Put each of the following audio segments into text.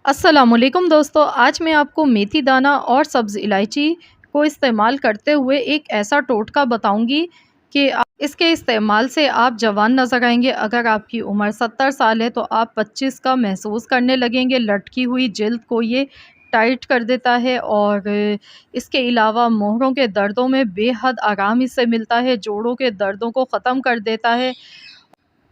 अस्सलामुअलैकुम दोस्तों, आज मैं आपको मेथी दाना और सब्ज़ इलायची को इस्तेमाल करते हुए एक ऐसा टोटका बताऊंगी कि इसके इस्तेमाल से आप जवान नज़र आएंगे। अगर आपकी उम्र 70 साल है तो आप 25 का महसूस करने लगेंगे। लटकी हुई जिल्द को ये टाइट कर देता है और इसके अलावा मोहरों के दर्दों में बेहद आराम इससे मिलता है। जोड़ों के दर्दों को ख़त्म कर देता है।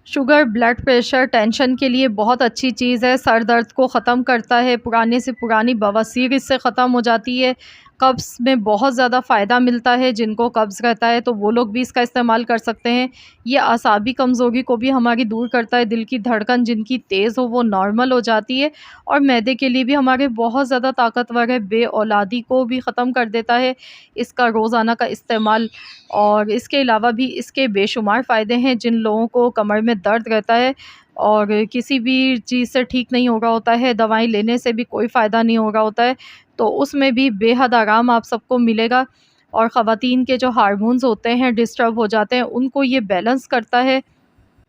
शुगर, ब्लड प्रेशर, टेंशन के लिए बहुत अच्छी चीज़ है। सर दर्द को ख़त्म करता है। पुराने से पुरानी बवासीर इससे ख़त्म हो जाती है। कब्ज़ में बहुत ज़्यादा फ़ायदा मिलता है। जिनको कब्ज़ रहता है तो वो लोग भी इसका इस्तेमाल कर सकते हैं। ये असाबी कमज़ोरी को भी हमारी दूर करता है। दिल की धड़कन जिनकी तेज़ हो वो नॉर्मल हो जाती है। और मैदे के लिए भी हमारे बहुत ज़्यादा ताकतवर है। बेऔलादी को भी ख़त्म कर देता है इसका रोज़ाना का इस्तेमाल। और इसके अलावा भी इसके बेशुमार फ़ायदे हैं। जिन लोगों को कमर में दर्द रहता है और किसी भी चीज़ से ठीक नहीं हो रहा होता है, दवाई लेने से भी कोई फ़ायदा नहीं हो रहा होता है, तो उसमें भी बेहद आराम आप सबको मिलेगा। और ख़वातीन के जो हार्मोन्स होते हैं डिस्टर्ब हो जाते हैं, उनको ये बैलेंस करता है।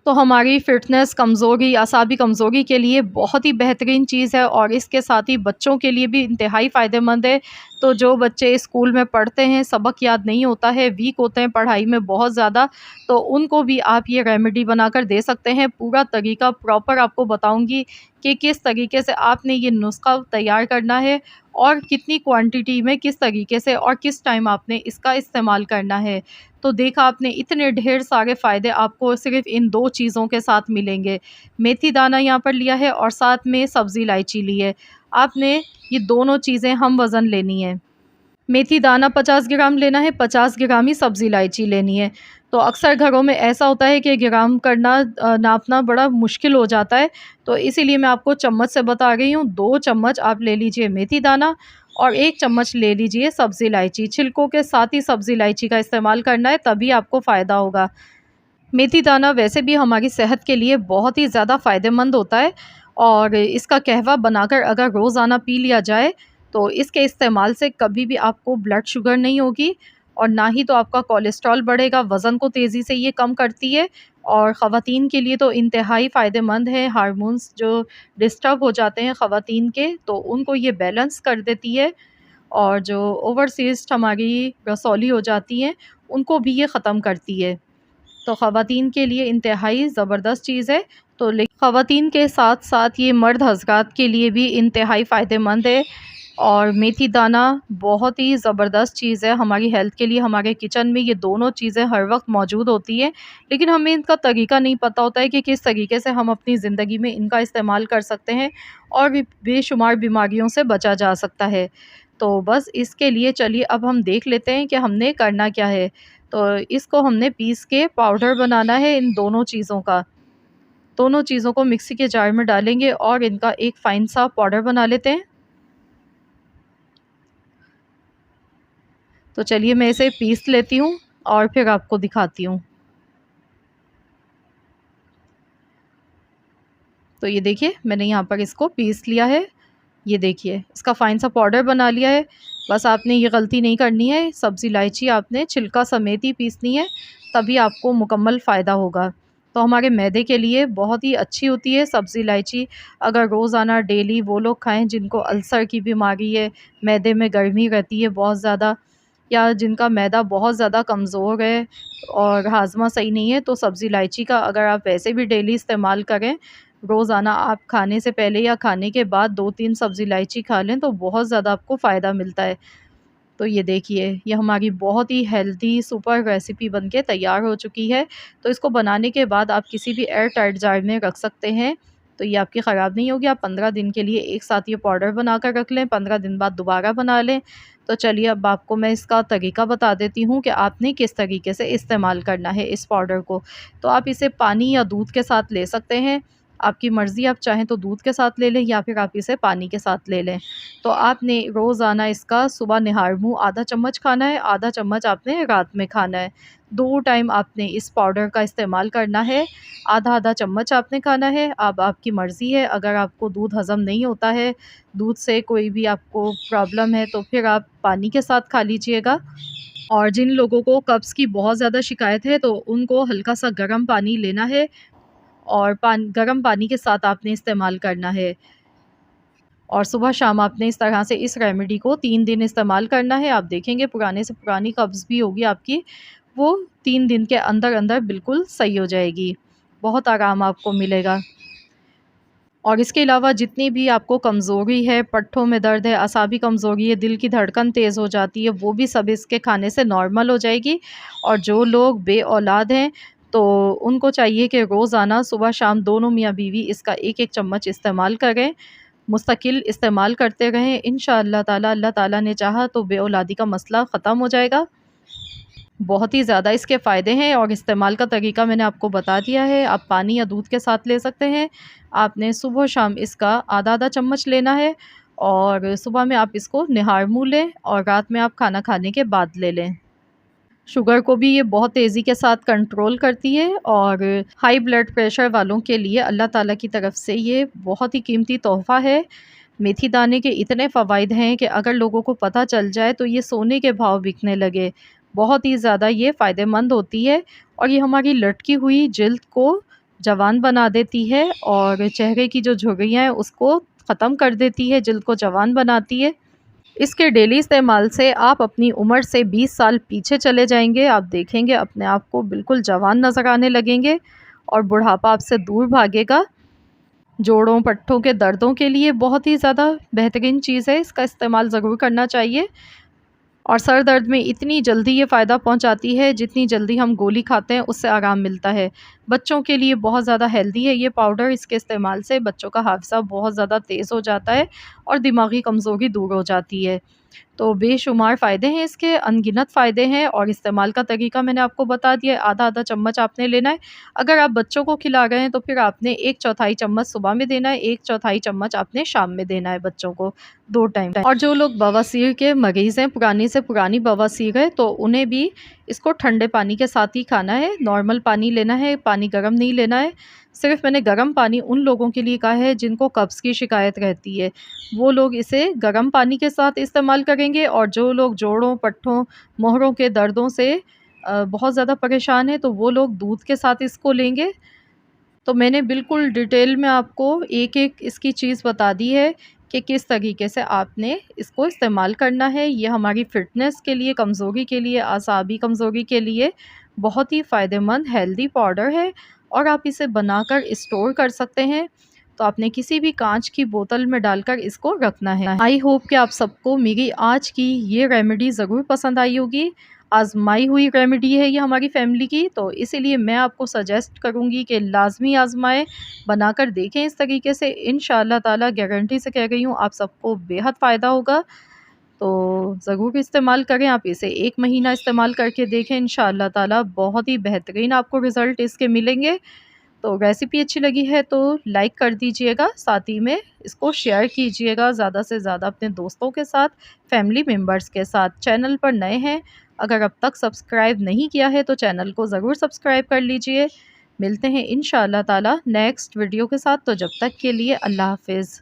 तो हमारी फ़िटनेस, कमज़ोरी, असाबी कमज़ोरी के लिए बहुत ही बेहतरीन चीज़ है और इसके साथ ही बच्चों के लिए भी इंतहाई फ़ायदेमंद है। तो जो बच्चे स्कूल में पढ़ते हैं, सबक याद नहीं होता है, वीक होते हैं पढ़ाई में बहुत ज़्यादा, तो उनको भी आप ये रेमेडी बनाकर दे सकते हैं। पूरा तरीका प्रॉपर आपको बताऊँगी कि किस तरीके से आपने ये नुस्ख़ा तैयार करना है और कितनी क्वांटिटी में, किस तरीके से और किस टाइम आपने इसका इस्तेमाल करना है। तो देखा आपने, इतने ढेर सारे फ़ायदे आपको सिर्फ़ इन 2 चीज़ों के साथ मिलेंगे। मेथी दाना यहाँ पर लिया है और साथ में सब्ज़ी इलायची ली है। आपने ये दोनों चीज़ें हम वज़न लेनी है। मेथी दाना 50 ग्राम लेना है, 50 ग्राम ही सब्ज़ी इलायची लेनी है। तो अक्सर घरों में ऐसा होता है कि ग्राम करना नापना बड़ा मुश्किल हो जाता है, तो इसीलिए मैं आपको चम्मच से बता रही हूँ। 2 चम्मच आप ले लीजिए मेथी दाना और 1 चम्मच ले लीजिए सब्ज़ी इलायची। छिलकों के साथ ही सब्ज़ी इलायची का इस्तेमाल करना है, तभी आपको फ़ायदा होगा। मेथी दाना वैसे भी हमारी सेहत के लिए बहुत ही ज़्यादा फ़ायदेमंद होता है और इसका कहवा बनाकर अगर रोज़ाना पी लिया जाए तो इसके इस्तेमाल से कभी भी आपको ब्लड शुगर नहीं होगी और ना ही तो आपका कोलेस्ट्रॉल बढ़ेगा। वज़न को तेज़ी से ये कम करती है और ख़वातीन के लिए तो इंतहाई फ़ायदेमंद है। हार्मोन्स जो डिस्टर्ब हो जाते हैं ख़वातीन के, तो उनको ये बैलेंस कर देती है और जो ओवरसीज़ हमारी रसौली हो जाती हैं, उनको भी ये ख़त्म करती है। तो ख़वातीन के लिए इंतहाई ज़बरदस्त चीज़ है। तो ले ख़वातीन के साथ-साथ ये मर्द हज़रात के लिए भी इंतहाई फ़ायदेमंद है और मेथी दाना बहुत ही ज़बरदस्त चीज़ है हमारी हेल्थ के लिए। हमारे किचन में ये दोनों चीज़ें हर वक्त मौजूद होती हैं, लेकिन हमें इनका तरीका नहीं पता होता है कि किस तरीके से हम अपनी ज़िंदगी में इनका इस्तेमाल कर सकते हैं और भी बेशुमार बीमारियों से बचा जा सकता है। तो बस इसके लिए चलिए अब हम देख लेते हैं कि हमने करना क्या है। तो इसको हमने पीस के पाउडर बनाना है इन दोनों चीज़ों का। दोनों चीज़ों को मिक्सी के जार में डालेंगे और इनका एक फ़ाइन सा पाउडर बना लेते हैं। तो चलिए मैं इसे पीस लेती हूँ और फिर आपको दिखाती हूँ। तो ये देखिए मैंने यहाँ पर इसको पीस लिया है। ये देखिए इसका फ़ाइन सा पाउडर बना लिया है। बस आपने ये गलती नहीं करनी है, सब्ज़ी इलायची आपने छिलका समेत ही पीसनी है, तभी आपको मुकम्मल फ़ायदा होगा। तो हमारे मैदे के लिए बहुत ही अच्छी होती है सब्ज़ी इलायची। अगर रोज़ाना डेली वो लोग खाएँ जिनको अल्सर की बीमारी है, मैदे में गर्मी रहती है बहुत ज़्यादा, या जिनका मैदा बहुत ज़्यादा कमज़ोर है और हाज़मा सही नहीं है, तो सब्ज़ी इलायची का अगर आप वैसे भी डेली इस्तेमाल करें, रोज़ाना आप खाने से पहले या खाने के बाद 2-3 सब्ज़ी इलायची खा लें तो बहुत ज़्यादा आपको फ़ायदा मिलता है। तो ये देखिए, ये हमारी बहुत ही हेल्दी सुपर रेसिपी बनके तैयार हो चुकी है। तो इसको बनाने के बाद आप किसी भी एयर टाइट जार में रख सकते हैं, तो ये आपकी ख़राब नहीं होगी। आप 15 दिन के लिए एक साथ ये पाउडर बना कर रख लें, 15 दिन बाद दोबारा बना लें। तो चलिए अब आपको मैं इसका तरीका बता देती हूँ कि आपने किस तरीके से इस्तेमाल करना है इस पाउडर को। तो आप इसे पानी या दूध के साथ ले सकते हैं, आपकी मर्ज़ी, आप चाहें तो दूध के साथ ले लें या फिर आप इसे पानी के साथ ले लें। तो आपने रोज़ाना इसका सुबह निहार मुँह आधा चम्मच खाना है, आधा चम्मच आपने रात में खाना है। 2 टाइम आपने इस पाउडर का इस्तेमाल करना है, आधा-आधा चम्मच आपने खाना है। अब आपकी मर्ज़ी है, अगर आपको दूध हज़म नहीं होता है, दूध से कोई भी आपको प्रॉब्लम है, तो फिर आप पानी के साथ खा लीजिएगा। और जिन लोगों को कब्ज़ की बहुत ज़्यादा शिकायत है, तो उनको हल्का-सा गर्म पानी लेना है और गर्म पानी के साथ आपने इस्तेमाल करना है। और सुबह शाम आपने इस तरह से इस रेमेडी को 3 दिन इस्तेमाल करना है। आप देखेंगे पुराने से पुरानी कब्ज़ भी होगी आपकी, वो 3 दिन के अंदर-अंदर बिल्कुल सही हो जाएगी। बहुत आराम आपको मिलेगा। और इसके अलावा जितनी भी आपको कमज़ोरी है, पट्ठों में दर्द है, असाबी कमज़ोरी है, दिल की धड़कन तेज़ हो जाती है, वो भी सब इसके खाने से नॉर्मल हो जाएगी। और जो लोग बे-औलाद हैं, तो उनको चाहिए कि रोज़ाना सुबह-शाम दोनों मियाँ-बीवी इसका 1-1 चम्मच इस्तेमाल करें, मुस्तकिल इस्तेमाल करते रहें। इंशाअल्लाह ताला, अल्लाह ताला ने चाहा तो बे-औलादी का मसला ख़त्म हो जाएगा। बहुत ही ज़्यादा इसके फ़ायदे हैं और इस्तेमाल का तरीका मैंने आपको बता दिया है। आप पानी या दूध के साथ ले सकते हैं। आपने सुबह-शाम इसका आधा-आधा चम्मच लेना है और सुबह में आप इसको निहार मुँह लें और रात में आप खाना खाने के बाद ले लें। शुगर को भी ये बहुत तेज़ी के साथ कंट्रोल करती है और हाई ब्लड प्रेशर वालों के लिए अल्लाह ताला की तरफ से ये बहुत ही कीमती तोहफ़ा है। मेथी दाने के इतने फ़वाइद हैं कि अगर लोगों को पता चल जाए तो ये सोने के भाव बिकने लगे। बहुत ही ज़्यादा ये फ़ायदेमंद होती है और ये हमारी लटकी हुई जिल्द को जवान बना देती है और चेहरे की जो झुर्रियाँ हैं उसको ख़त्म कर देती है, जिल्द को जवान बनाती है। इसके डेली इस्तेमाल से आप अपनी उम्र से 20 साल पीछे चले जाएँगे। आप देखेंगे अपने आप को बिल्कुल जवान नज़र आने लगेंगे और बुढ़ापा आपसे दूर भागेगा। जोड़ों, पट्ठों के दर्दों के लिए बहुत ही ज़्यादा बेहतरीन चीज़ है, इसका इस्तेमाल ज़रूर करना चाहिए। और सर दर्द में इतनी जल्दी ये फ़ायदा पहुंचाती है, जितनी जल्दी हम गोली खाते हैं उससे आराम मिलता है। बच्चों के लिए बहुत ज़्यादा हेल्दी है ये पाउडर, इसके इस्तेमाल से बच्चों का हाफ़िज़ा बहुत ज़्यादा तेज़ हो जाता है और दिमागी कमज़ोरी दूर हो जाती है। तो बेशुमार फ़ायदे हैं इसके, अनगिनत फ़ायदे हैं और इस्तेमाल का तरीका मैंने आपको बता दिया है। आधा-आधा चम्मच आपने लेना है। अगर आप बच्चों को खिला रहे हैं तो फिर आपने 1/4 चम्मच सुबह में देना है, 1/4 चम्मच आपने शाम में देना है बच्चों को, 2 टाइम। और जो लोग बवासीर के मरीज़ हैं, पुरानी से पुरानी बवासीर है, तो उन्हें भी इसको ठंडे पानी के साथ ही खाना है। नॉर्मल पानी लेना है, पानी गर्म नहीं लेना है। सिर्फ़ मैंने गर्म पानी उन लोगों के लिए कहा है जिनको कब्ज़ की शिकायत रहती है। वो लोग इसे गर्म पानी के साथ इस्तेमाल करेंगे और जो लोग जोड़ों, पट्ठों, मोहरों के दर्दों से बहुत ज़्यादा परेशान हैं, तो वो लोग दूध के साथ इसको लेंगे। तो मैंने बिल्कुल डिटेल में आपको एक-एक इसकी चीज़ बता दी है कि किस तरीके से आपने इसको इस्तेमाल करना है। ये हमारी फ़िटनेस के लिए, कमज़ोरी के लिए, असाबी कमज़ोरी के लिए बहुत ही फ़ायदेमंद हेल्दी पाउडर है और आप इसे बनाकर स्टोर कर सकते हैं। तो आपने किसी भी कांच की बोतल में डालकर इसको रखना है। आई होप कि आप सबको मेरी आज की ये रेमेडी ज़रूर पसंद आई होगी। आज़माई हुई रेमेडी है ये हमारी फ़ैमिली की, तो इसीलिए मैं आपको सजेस्ट करूँगी कि लाज़मी आज़माएँ, बनाकर देखें इस तरीके से। इंशाअल्लाह ताला गारंटी से कह रही हूँ आप सबको बेहद फ़ायदा होगा। तो ज़रूर इस्तेमाल करें, आप इसे 1 महीना इस्तेमाल करके देखें, इंशाअल्लाह ताला बहुत ही बेहतरीन आपको रिज़ल्ट इसके मिलेंगे। तो रेसिपी अच्छी लगी है तो लाइक कर दीजिएगा, साथ ही में इसको शेयर कीजिएगा ज़्यादा से ज़्यादा अपने दोस्तों के साथ, फैमिली मेम्बर्स के साथ। चैनल पर नए हैं, अगर अब तक सब्सक्राइब नहीं किया है तो चैनल को ज़रूर सब्सक्राइब कर लीजिए। मिलते हैं इंशाअल्लाह ताला नेक्स्ट वीडियो के साथ, तो जब तक के लिए अल्लाह हाफ़िज़।